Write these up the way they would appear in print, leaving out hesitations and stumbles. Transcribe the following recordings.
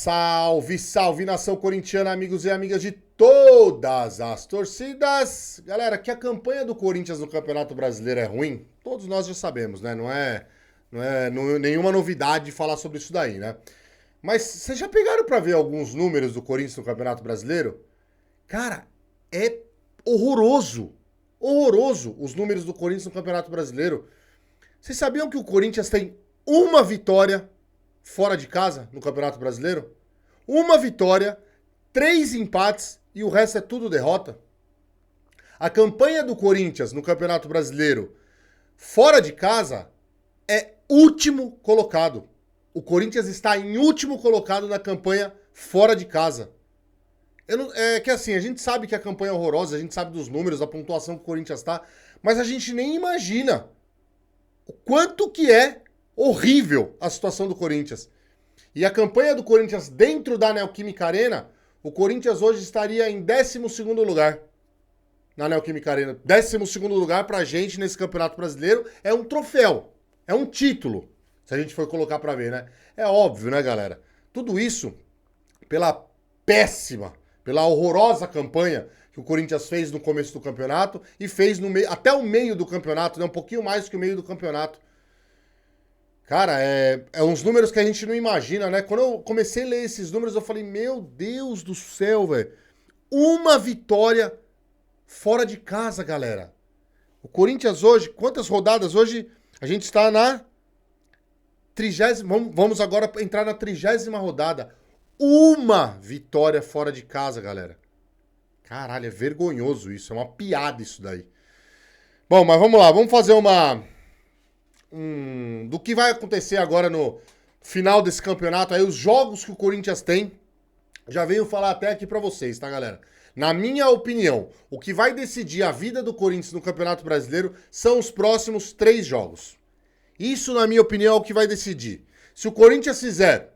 Salve, salve nação corintiana, amigos e amigas de todas as torcidas. Galera, que a campanha do Corinthians no Campeonato Brasileiro é ruim, todos nós já sabemos, né? Não é nenhuma novidade falar sobre isso daí, né? Mas vocês já pegaram pra ver alguns números do Corinthians no Campeonato Brasileiro? Cara, é horroroso. Horroroso os números do Corinthians no Campeonato Brasileiro. Vocês sabiam que o Corinthians tem uma vitória fora de casa no Campeonato Brasileiro? Uma vitória, 3 empates e o resto é tudo derrota. A campanha do Corinthians no Campeonato Brasileiro fora de casa é último colocado. O Corinthians está em último colocado na campanha fora de casa. É que assim, a gente sabe que a campanha é horrorosa, a gente sabe dos números, da pontuação que o Corinthians está, mas a gente nem imagina o quanto que é horrível a situação do Corinthians. E a campanha do Corinthians dentro da Neoquímica Arena, o Corinthians hoje estaria em 12º lugar na Neoquímica Arena. 12º lugar pra gente nesse Campeonato Brasileiro é um troféu, é um título, se a gente for colocar pra ver, né? É óbvio, né, galera? Tudo isso pela péssima, pela horrorosa campanha que o Corinthians fez no começo do campeonato e fez no meio, até o meio do campeonato, né? Um pouquinho mais que o meio do campeonato. Cara, é uns números que a gente não imagina, né? Quando eu comecei a ler esses números, eu falei, meu Deus do céu, velho. Uma vitória fora de casa, galera. O Corinthians hoje, quantas rodadas? Hoje a gente está na 30ª, vamos agora entrar na 30ª rodada. Uma vitória fora de casa, galera. Caralho, é vergonhoso isso, é uma piada isso daí. Bom, mas vamos lá, vamos fazer do que vai acontecer agora no final desse campeonato, aí os jogos que o Corinthians tem, já venho falar até aqui pra vocês, tá, galera? Na minha opinião, o que vai decidir a vida do Corinthians no Campeonato Brasileiro são os próximos 3 jogos. Isso, na minha opinião, é o que vai decidir. Se o Corinthians fizer,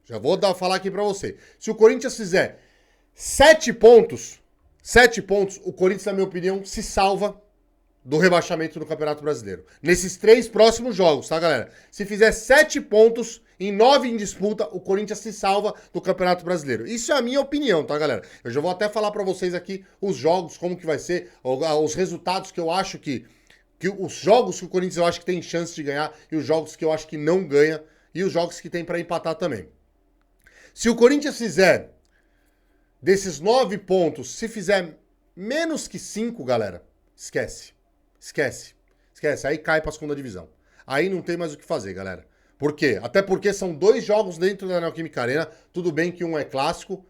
já vou falar aqui pra você, se o Corinthians fizer 7 pontos, o Corinthians, na minha opinião, se salva do rebaixamento no Campeonato Brasileiro. Nesses 3 próximos jogos, tá, galera? Se fizer 7 pontos em 9 em disputa, o Corinthians se salva do Campeonato Brasileiro. Isso é a minha opinião, tá, galera? Eu já vou até falar pra vocês aqui os jogos, como que vai ser, os resultados que eu acho que os jogos que o Corinthians eu acho que tem chance de ganhar e os jogos que eu acho que não ganha e os jogos que tem pra empatar também. Se o Corinthians fizer desses 9 pontos, se fizer menos que 5, galera, esquece. Aí cai pra 2ª divisão. Aí não tem mais o que fazer, galera. Por quê? Até porque são 2 jogos dentro da Neoquímica Arena. Tudo bem que um é clássico,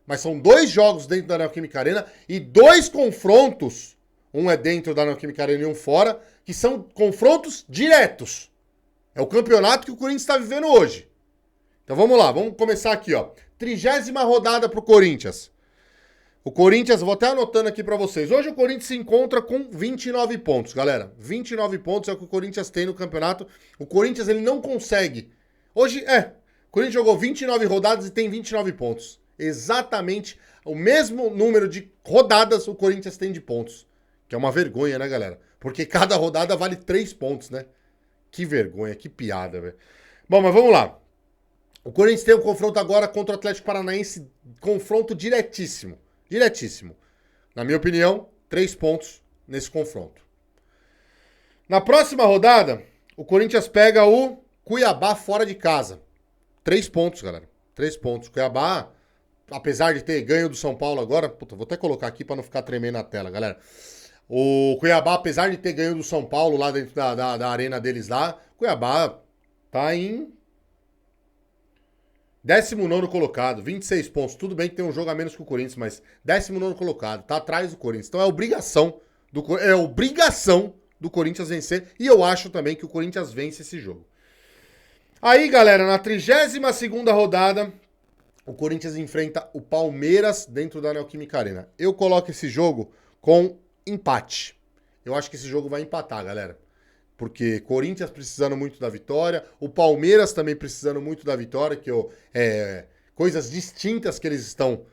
mas são 2 jogos dentro da Neoquímica Arena e 2 confrontos. Um é dentro da Neoquímica Arena e um fora, que são confrontos diretos. É o campeonato que o Corinthians está vivendo hoje. Então vamos lá, vamos começar aqui, ó. 30ª rodada pro Corinthians. O Corinthians, vou até anotando aqui pra vocês. Hoje o Corinthians se encontra com 29 pontos, galera. 29 pontos é o que o Corinthians tem no campeonato. O Corinthians, ele não consegue. Hoje, o Corinthians jogou 29 rodadas e tem 29 pontos. Exatamente o mesmo número de rodadas o Corinthians tem de pontos. Que é uma vergonha, né, galera? Porque cada rodada vale 3 pontos, né? Que vergonha, que piada, velho. Bom, mas vamos lá. O Corinthians tem um confronto agora contra o Atlético Paranaense. Confronto diretíssimo. Diretíssimo. Na minha opinião, 3 pontos nesse confronto. Na próxima rodada, o Corinthians pega o Cuiabá fora de casa. 3 pontos, galera. 3 pontos. Cuiabá, apesar de ter ganho do São Paulo agora... Puta, vou até colocar aqui pra não ficar tremendo na tela, galera. O Cuiabá, apesar de ter ganho do São Paulo lá dentro da arena deles lá, Cuiabá tá em 19º colocado, 26 pontos. Tudo bem que tem um jogo a menos que o Corinthians, mas 19º colocado, tá atrás do Corinthians. Então é obrigação do Corinthians vencer. E eu acho também que o Corinthians vence esse jogo. Aí, galera, na 32ª rodada, o Corinthians enfrenta o Palmeiras dentro da Neoquímica Arena. Eu coloco esse jogo com empate. Eu acho que esse jogo vai empatar, galera. Porque Corinthians precisando muito da vitória, o Palmeiras também precisando muito da vitória, que coisas distintas que eles estão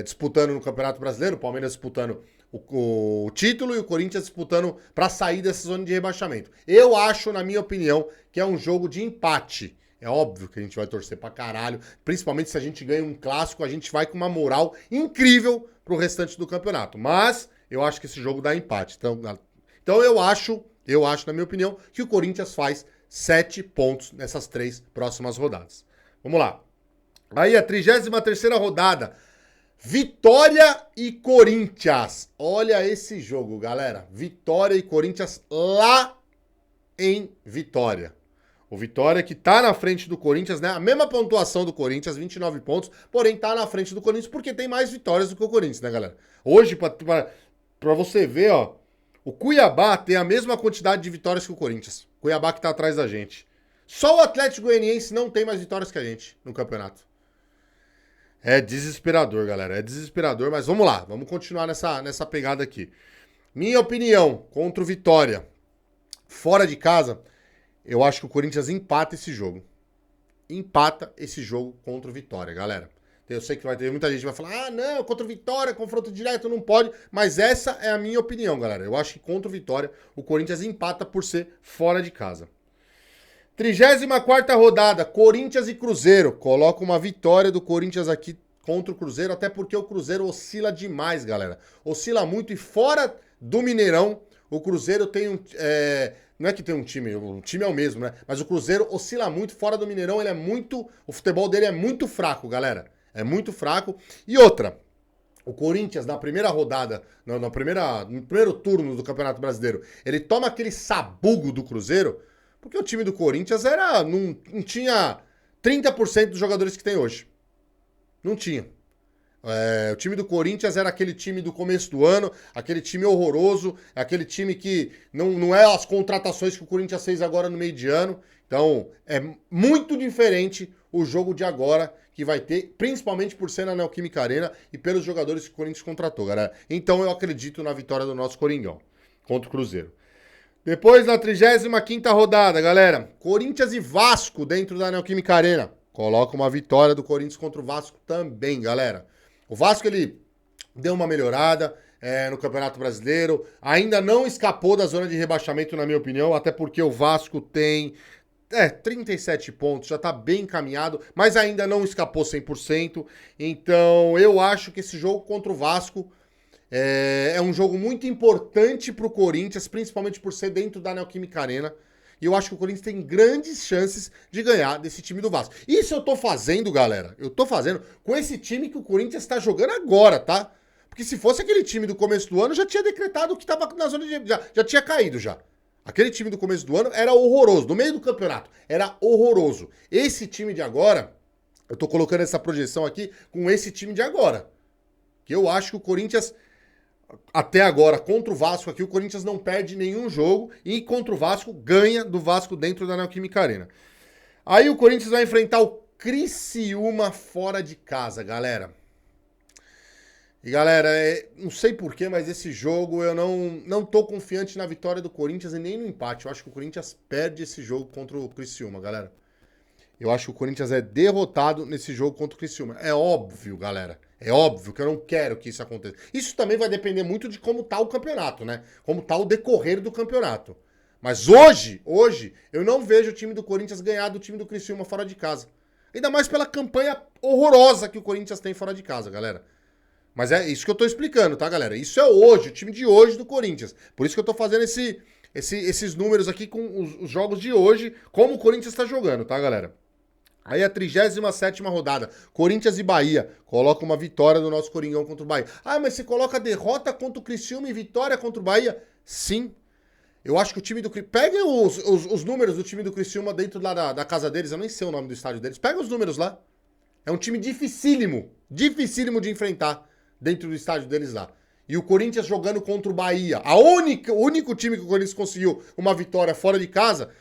disputando no Campeonato Brasileiro, o Palmeiras disputando o título e o Corinthians disputando para sair dessa zona de rebaixamento. Eu acho, na minha opinião, que é um jogo de empate. É óbvio que a gente vai torcer pra caralho. Principalmente se a gente ganha um clássico, a gente vai com uma moral incrível pro restante do campeonato. Mas eu acho que esse jogo dá empate. Então eu acho, na minha opinião, que o Corinthians faz 7 pontos nessas 3 próximas rodadas. Vamos lá. Aí a 33ª rodada. Vitória e Corinthians. Olha esse jogo, galera. Vitória e Corinthians lá em Vitória. O Vitória que tá na frente do Corinthians, né? A mesma pontuação do Corinthians, 29 pontos, porém tá na frente do Corinthians porque tem mais vitórias do que o Corinthians, né, galera? Hoje, pra você ver, ó, o Cuiabá tem a mesma quantidade de vitórias que o Corinthians. Cuiabá que tá atrás da gente. Só o Atlético Goianiense não tem mais vitórias que a gente no campeonato. É desesperador, galera. É desesperador, mas vamos lá. Vamos continuar nessa pegada aqui. Minha opinião contra o Vitória. Fora de casa, eu acho que o Corinthians empata esse jogo. Empata esse jogo contra o Vitória, galera. Eu sei que vai ter muita gente que vai falar, ah, não, contra o Vitória, confronto direto, não pode. Mas essa é a minha opinião, galera. Eu acho que contra o Vitória, o Corinthians empata por ser fora de casa. 34ª rodada, Corinthians e Cruzeiro. Coloca uma vitória do Corinthians aqui contra o Cruzeiro, até porque o Cruzeiro oscila demais, galera. Oscila muito e fora do Mineirão, o Cruzeiro tem um... não é que tem um time, o time é o mesmo, né? Mas o Cruzeiro oscila muito, fora do Mineirão ele é muito... O futebol dele é muito fraco, galera. É muito fraco. E outra, o Corinthians na primeira rodada, no primeiro turno do Campeonato Brasileiro, ele toma aquele sabugo do Cruzeiro... Porque o time do Corinthians não tinha 30% dos jogadores que tem hoje. Não tinha. O time do Corinthians era aquele time do começo do ano, aquele time horroroso, aquele time que não é as contratações que o Corinthians fez agora no meio de ano. Então, é muito diferente o jogo de agora que vai ter, principalmente por ser na Neoquímica Arena e pelos jogadores que o Corinthians contratou, galera. Então, eu acredito na vitória do nosso Coringão contra o Cruzeiro. Depois, na 35ª rodada, galera, Corinthians e Vasco dentro da Neoquímica Arena. Coloca uma vitória do Corinthians contra o Vasco também, galera. O Vasco, ele deu uma melhorada no Campeonato Brasileiro. Ainda não escapou da zona de rebaixamento, na minha opinião, até porque o Vasco tem 37 pontos, já tá bem encaminhado, mas ainda não escapou 100%. Então, eu acho que esse jogo contra o Vasco... É um jogo muito importante pro Corinthians, principalmente por ser dentro da Neoquímica Arena. E eu acho que o Corinthians tem grandes chances de ganhar desse time do Vasco. Isso eu tô fazendo, galera. Eu tô fazendo com esse time que o Corinthians tá jogando agora, tá? Porque se fosse aquele time do começo do ano, já tinha decretado que tava na zona de... Já tinha caído já. Aquele time do começo do ano era horroroso. No meio do campeonato, era horroroso. Esse time de agora, eu tô colocando essa projeção aqui com esse time de agora. Que eu acho que o Corinthians... Até agora, contra o Vasco aqui, o Corinthians não perde nenhum jogo e contra o Vasco, ganha do Vasco dentro da Neoquímica Arena. Aí o Corinthians vai enfrentar o Criciúma fora de casa, galera. E galera, não sei porquê, mas esse jogo eu não tô confiante na vitória do Corinthians e nem no empate. Eu acho que o Corinthians perde esse jogo contra o Criciúma, galera. Eu acho que o Corinthians é derrotado nesse jogo contra o Criciúma. É óbvio, galera. É óbvio que eu não quero que isso aconteça. Isso também vai depender muito de como tá o campeonato, né? Como tá o decorrer do campeonato. Mas hoje, eu não vejo o time do Corinthians ganhar do time do Criciúma fora de casa. Ainda mais pela campanha horrorosa que o Corinthians tem fora de casa, galera. Mas é isso que eu tô explicando, tá, galera? Isso é hoje, o time de hoje do Corinthians. Por isso que eu tô fazendo esses números aqui com os jogos de hoje, como o Corinthians tá jogando, tá, galera? Aí a 37ª rodada, Corinthians e Bahia. Coloca uma vitória do nosso Coringão contra o Bahia. Ah, mas você coloca derrota contra o Criciúma e vitória contra o Bahia? Sim. Eu acho que o time do... Peguem os números do time do Criciúma dentro lá da casa deles. Eu nem sei o nome do estádio deles. Pega os números lá. É um time dificílimo de enfrentar dentro do estádio deles lá. E o Corinthians jogando contra o Bahia. O único time que o Corinthians conseguiu uma vitória fora de casa...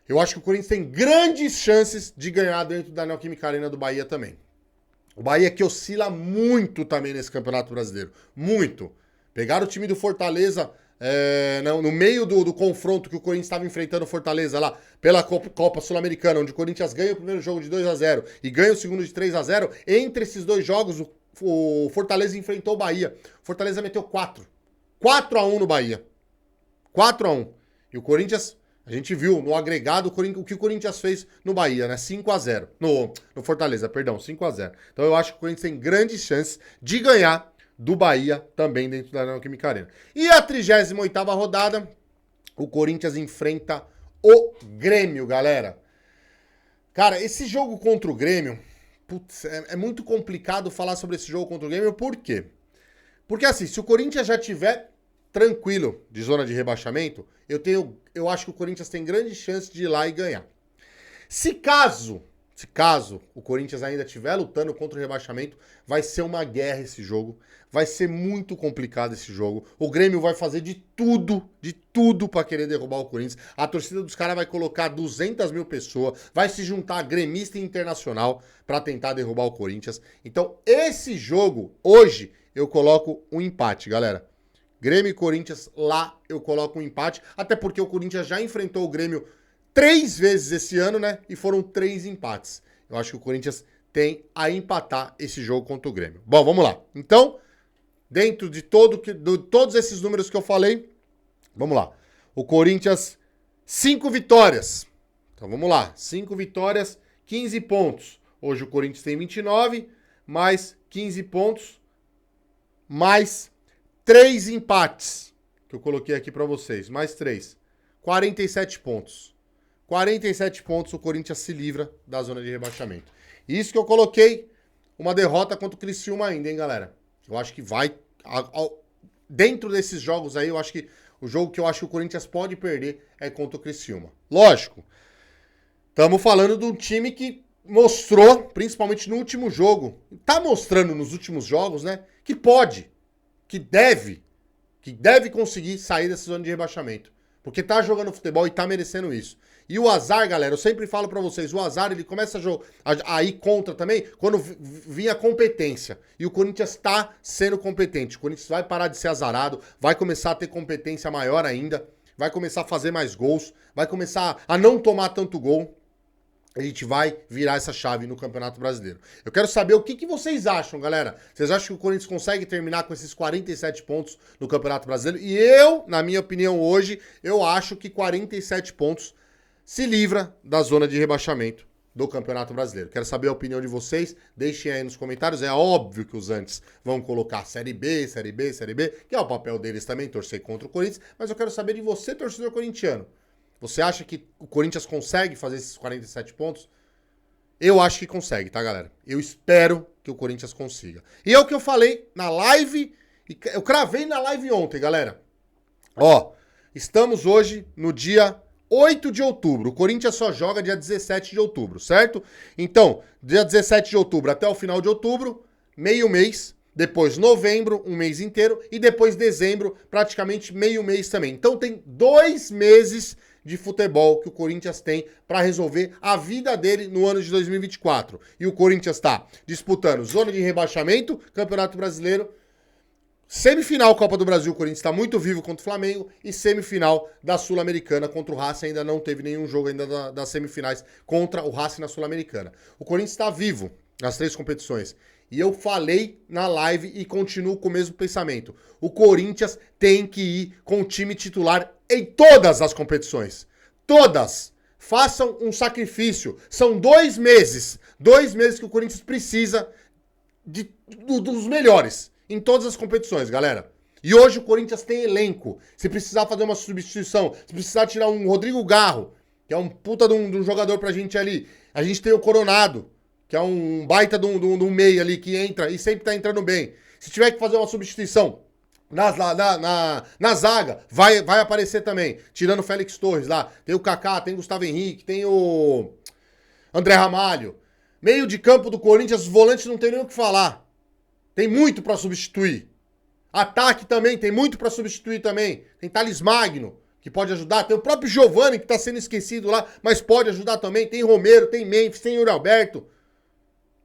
Eu acho que o Corinthians tem grandes chances de ganhar dentro da Neoquímica Arena do Bahia também. O Bahia que oscila muito também nesse Campeonato Brasileiro. Muito. Pegaram o time do Fortaleza no meio do confronto que o Corinthians estava enfrentando o Fortaleza lá pela Copa Sul-Americana, onde o Corinthians ganha o primeiro jogo de 2-0 e ganha o segundo de 3-0. Entre esses dois jogos, o Fortaleza enfrentou o Bahia. O Fortaleza meteu 4. 4-1 no Bahia. 4-1. E o Corinthians... A gente viu no agregado o que o Corinthians fez no Bahia, né? 5-0. No Fortaleza, perdão, 5-0. Então eu acho que o Corinthians tem grandes chances de ganhar do Bahia também dentro da Neoquímica Arena. E a 38ª rodada, o Corinthians enfrenta o Grêmio, galera. Cara, esse jogo contra o Grêmio, putz, é muito complicado falar sobre esse jogo contra o Grêmio, por quê? Porque assim, se o Corinthians já tiver tranquilo de zona de rebaixamento, eu acho que o Corinthians tem grande chance de ir lá e ganhar. Se caso o Corinthians ainda estiver lutando contra o rebaixamento, vai ser uma guerra esse jogo. Vai ser muito complicado esse jogo. O Grêmio vai fazer de tudo para querer derrubar o Corinthians. A torcida dos caras vai colocar 200 mil pessoas, vai se juntar gremista e internacional para tentar derrubar o Corinthians. Então, esse jogo, hoje, eu coloco um empate, galera. Grêmio e Corinthians, lá eu coloco um empate, até porque o Corinthians já enfrentou o Grêmio 3 vezes esse ano, né? E foram 3 empates. Eu acho que o Corinthians tem a empatar esse jogo contra o Grêmio. Bom, vamos lá. Então, dentro de todos esses números que eu falei, vamos lá. O Corinthians, 5 vitórias. Então, vamos lá. 5 vitórias, 15 pontos. Hoje o Corinthians tem 29, mais 15 pontos, mais 3 empates, que eu coloquei aqui pra vocês, mais 3. 47 pontos. 47 pontos o Corinthians se livra da zona de rebaixamento. Isso que eu coloquei uma derrota contra o Criciúma ainda, hein, galera? Eu acho que vai... Dentro desses jogos aí, eu acho que o jogo que eu acho que o Corinthians pode perder é contra o Criciúma. Lógico, estamos falando de um time que mostrou, principalmente no último jogo, tá mostrando nos últimos jogos, né, que pode, que deve conseguir sair dessa zona de rebaixamento. Porque tá jogando futebol e tá merecendo isso. E o azar, galera, eu sempre falo pra vocês, o azar, ele começa a ir contra também quando vinha a competência. E o Corinthians tá sendo competente. O Corinthians vai parar de ser azarado, vai começar a ter competência maior ainda, vai começar a fazer mais gols, vai começar a não tomar tanto gol. A gente vai virar essa chave no Campeonato Brasileiro. Eu quero saber o que vocês acham, galera. Vocês acham que o Corinthians consegue terminar com esses 47 pontos no Campeonato Brasileiro? E eu, na minha opinião hoje, eu acho que 47 pontos se livra da zona de rebaixamento do Campeonato Brasileiro. Quero saber a opinião de vocês. Deixem aí nos comentários. É óbvio que os antes vão colocar Série B, Série B, Série B, que é o papel deles também, torcer contra o Corinthians. Mas eu quero saber de você, torcedor corintiano. Você acha que o Corinthians consegue fazer esses 47 pontos? Eu acho que consegue, tá, galera? Eu espero que o Corinthians consiga. E é o que eu falei na live, eu cravei na live ontem, galera. Ó, estamos hoje no dia 8 de outubro. O Corinthians só joga dia 17 de outubro, certo? Então, dia 17 de outubro até o final de outubro, meio mês. Depois novembro, um mês inteiro. E depois dezembro, praticamente meio mês também. Então tem 2 meses de futebol que o Corinthians tem para resolver a vida dele no ano de 2024. E o Corinthians está disputando zona de rebaixamento, Campeonato Brasileiro, semifinal Copa do Brasil, o Corinthians está muito vivo contra o Flamengo, e semifinal da Sul-Americana contra o Racing. Ainda não teve nenhum jogo ainda das semifinais contra o Racing na Sul-Americana. O Corinthians está vivo nas 3 competições. E eu falei na live e continuo com o mesmo pensamento. O Corinthians tem que ir com o time titular em todas as competições. Todas. Façam um sacrifício. São 2 meses. 2 meses que o Corinthians precisa dos melhores em todas as competições, galera. E hoje o Corinthians tem elenco. Se precisar fazer uma substituição, se precisar tirar um Rodrigo Garro, que é um puta de um jogador pra gente ali. A gente tem o Coronado, que é um baita de um meia ali que entra e sempre tá entrando bem. Se tiver que fazer uma substituição na zaga, vai aparecer também. Tirando o Félix Torres lá. Tem o Kaká, tem o Gustavo Henrique, tem o André Ramalho. Meio de campo do Corinthians, os volantes não tem nem o que falar. Tem muito pra substituir. Ataque também, tem muito pra substituir também. Tem Thales Magno, que pode ajudar. Tem o próprio Giovani, que tá sendo esquecido lá, mas pode ajudar também. Tem Romero, tem Memphis, tem Yuri Alberto.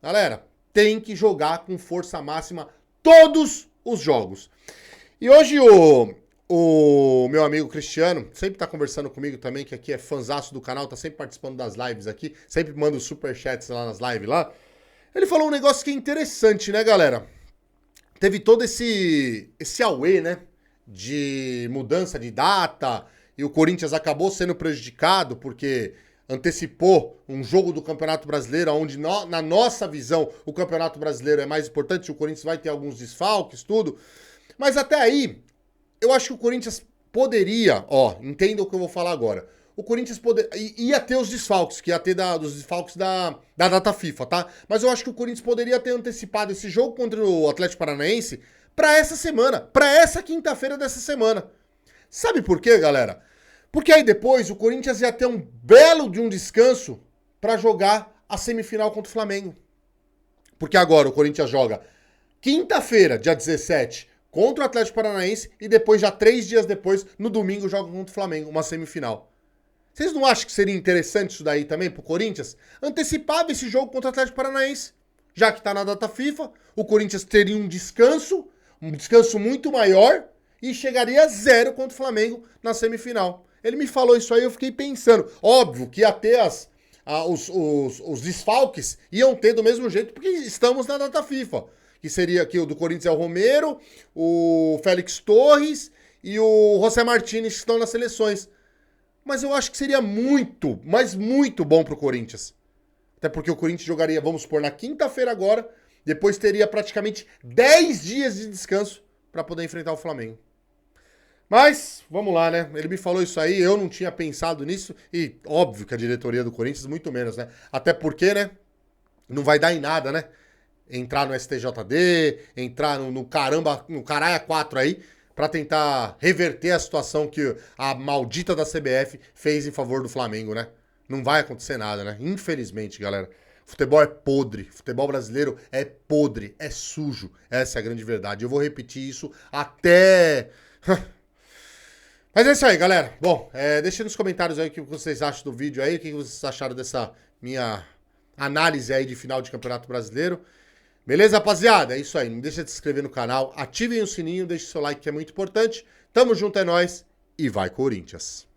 Galera, tem que jogar com força máxima todos os jogos. E hoje o meu amigo Cristiano, sempre tá conversando comigo também, que aqui é fãzaço do canal, tá sempre participando das lives aqui, sempre manda os superchats lá nas lives lá. Ele falou um negócio que é interessante, né, galera? Teve todo esse auê, né, de mudança de data e o Corinthians acabou sendo prejudicado porque antecipou um jogo do Campeonato Brasileiro, onde na nossa visão o Campeonato Brasileiro é mais importante, o Corinthians vai ter alguns desfalques, tudo. Mas até aí, eu acho que o Corinthians poderia, entenda o que eu vou falar agora. O Corinthians ia ter os desfalques, que ia ter dos desfalques da data FIFA, tá? Mas eu acho que o Corinthians poderia ter antecipado esse jogo contra o Atlético Paranaense pra essa semana, pra essa quinta-feira dessa semana. Sabe por quê, galera? Porque aí depois o Corinthians ia ter um belo de um descanso pra jogar a semifinal contra o Flamengo. Porque agora o Corinthians joga quinta-feira, dia 17, contra o Atlético Paranaense e depois, já 3 dias depois, no domingo, joga contra o Flamengo, uma semifinal. Vocês não acham que seria interessante isso daí também pro Corinthians? Antecipava esse jogo contra o Atlético Paranaense. Já que tá na data FIFA, o Corinthians teria um descanso muito maior e chegaria a 0 contra o Flamengo na semifinal. Ele me falou isso aí, eu fiquei pensando. Óbvio que ia ter os desfalques, iam ter do mesmo jeito, porque estamos na data FIFA. Que seria aqui o do Corinthians é o Romero, o Félix Torres e o José Martínez, que estão nas seleções. Mas eu acho que seria muito, mas muito bom pro Corinthians. Até porque o Corinthians jogaria, vamos supor, na quinta-feira agora, depois teria praticamente 10 dias de descanso para poder enfrentar o Flamengo. Mas, vamos lá, né? Ele me falou isso aí, eu não tinha pensado nisso, e óbvio que a diretoria do Corinthians, muito menos, né? Até porque, né? Não vai dar em nada, né? Entrar no STJD, entrar no caralho 4 aí, pra tentar reverter a situação que a maldita da CBF fez em favor do Flamengo, né? Não vai acontecer nada, né? Infelizmente, galera. Futebol é podre. Futebol brasileiro é podre. É sujo. Essa é a grande verdade. Eu vou repetir isso até... Mas é isso aí, galera. Bom, deixa nos comentários aí o que vocês acham do vídeo aí. O que vocês acharam dessa minha análise aí de final de Campeonato Brasileiro. Beleza, rapaziada? É isso aí. Não deixa de se inscrever no canal. Ativem o sininho. Deixe seu like que é muito importante. Tamo junto, é nóis. E vai, Corinthians!